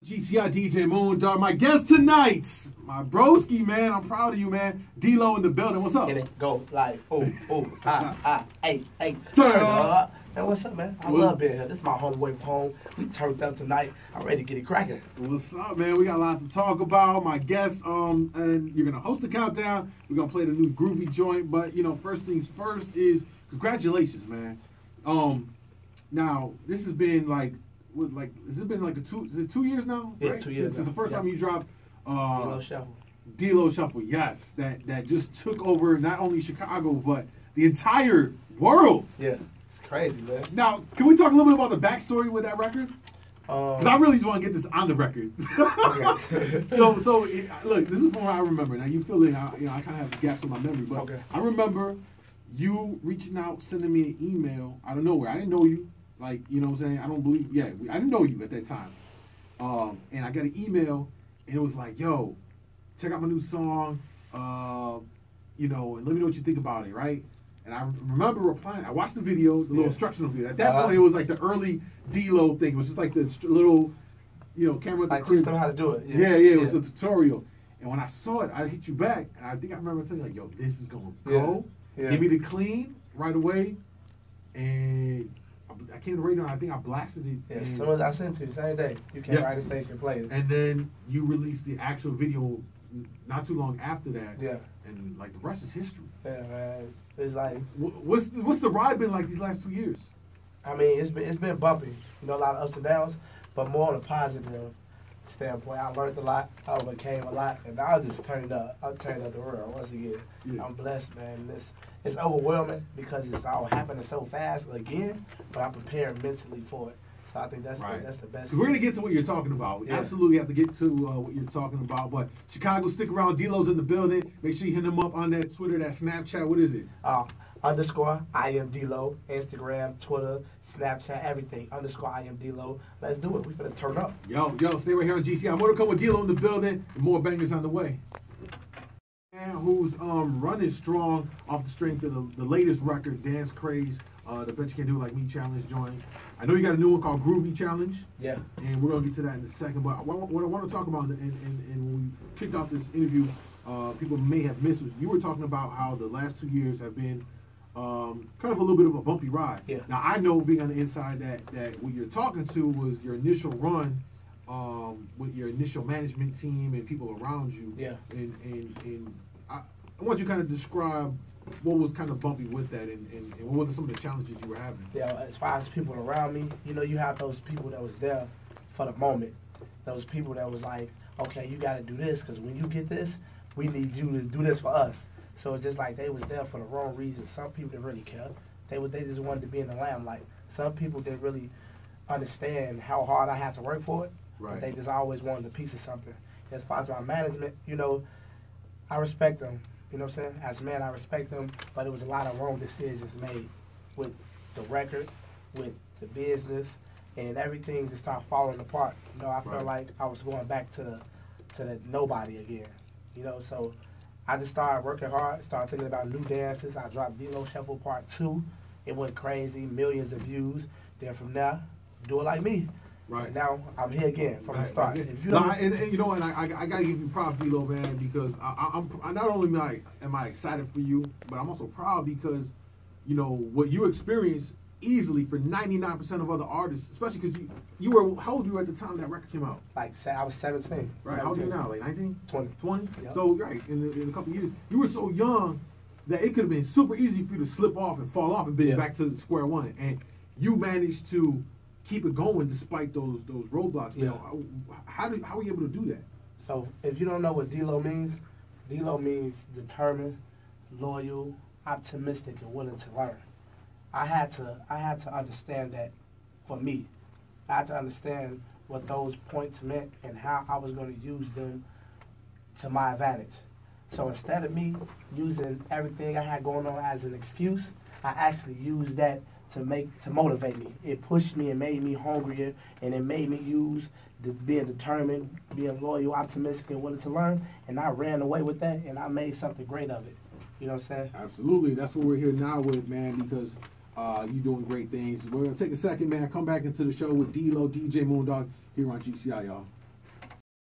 GCI DJ Moondawg. My guest tonight, my broski, man. I'm proud of you, man. D-Low in the building. What's up? Get it, go, like, hey. Turn up. Man, what's up, man? I love being here. This is my home away from home. We turned up tonight. I'm ready to get it cracking. What's up, man? We got a lot to talk about. My guest, and you're gonna host the countdown. We're gonna play the new groovy joint. But you know, first things first is congratulations, man. Now this has been like. Has it been like is it 2 years now? Yeah, right? 2 years. Since the first time you dropped DLOW Shuffle. DLOW Shuffle, yes. That just took over not only Chicago, but the entire world. Yeah, it's crazy, man. Now, can we talk a little bit about the backstory with that record? Because I really just want to get this on the record. Okay. Look, this is from what I remember. Now, you feel it, I kind of have gaps in my memory, but okay. I remember you reaching out, sending me an email out of nowhere. I didn't know you. Like, you know what I'm saying? I didn't know you at that time. And I got an email, and it was like, yo, check out my new song, and let me know what you think about it, right? And I remember replying. I watched the video, the little instructional video. At that point, it was like the early D-Low thing. It was just like the little, camera. Like, teach them how to do it. Yeah, it was a tutorial. And when I saw it, I hit you back, and I think I remember telling you, like, yo, this is going to go. Yeah. Give me the clean right away, and I came to radio and I think I blasted it. Yeah, as soon as I sent to you, same day, you came right to the station and played it. And then you released the actual video not too long after that. Yeah. And like the rest is history. Yeah, man. It's like what's the ride been like these last 2 years? I mean, it's been bumpy. A lot of ups and downs, but more on a positive standpoint. I learned a lot, I overcame a lot, and I was just turned up. I turned up the world once again. Yeah. I'm blessed, man. It's overwhelming because it's all happening so fast again, but I'm prepared mentally for it. So I think that's the best. We're going to get to what you're talking about. We absolutely have to get to what you're talking about. But Chicago, stick around. D-Low's in the building. Make sure you hit him up on that Twitter, that Snapchat. What is it? _ I am D-Low. Instagram, Twitter, Snapchat, everything. _ I am D-Low. Let's do it. We finna turn up. Yo, stay right here on GCI. More to come with D-Low in the building. And more bangers on the way. Who's running strong off the strength of the latest record, Dance Craze, the Bet You Can Do Like Me Challenge joint. I know you got a new one called Groovy Challenge. Yeah. And we're going to get to that in a second. But what I want to talk about, and when we kicked off this interview, people may have missed, was you were talking about how the last 2 years have been kind of a little bit of a bumpy ride. Yeah. Now, I know being on the inside that what you're talking to was your initial run with your initial management team and people around you. Yeah. And I want you to kind of describe what was kind of bumpy with that and what were some of the challenges you were having. Yeah, as far as people around me, you have those people that was there for the moment. Those people that was like, okay, you got to do this because when you get this, we need you to do this for us. So it's just like they was there for the wrong reasons. Some people didn't really care. They just wanted to be in the limelight. Some people didn't really understand how hard I had to work for it. Right. But they just always wanted a piece of something. As far as my management, I respect them. You know what I'm saying? As a man, I respect them, but it was a lot of wrong decisions made with the record, with the business, and everything just started falling apart. I felt like I was going back to the nobody again. So I just started working hard, started thinking about new dances. I dropped DLOW Shuffle Part 2. It went crazy, millions of views. Then from there, do it like me. Right. And now I'm here again from the start. And I gotta give you props, D-Low, man, because I not only am I excited for you, but I'm also proud because what you experienced easily for 99% of other artists, especially because you were, how old were you at the time that record came out? Like I was 17. Right. How old are you now? Like 19? 20. 20. Yep. So in a couple of years, you were so young that it could have been super easy for you to slip off and fall off and be back to square one, and you managed to keep it going despite those roadblocks. Yeah. How are you able to do that? So if you don't know what D-Low means determined, loyal, optimistic, and willing to learn. I had to understand that for me. I had to understand what those points meant and how I was going to use them to my advantage. So instead of me using everything I had going on as an excuse, I actually used that to motivate me. It pushed me and made me hungrier, and it made me use being determined, being loyal, optimistic, and willing to learn. And I ran away with that, and I made something great of it. You know what I'm saying? Absolutely. That's what we're here now with, man, because you're doing great things. We're going to take a second, man. Come back into the show with D-Low, DJ Moondawg, here on GCI, y'all.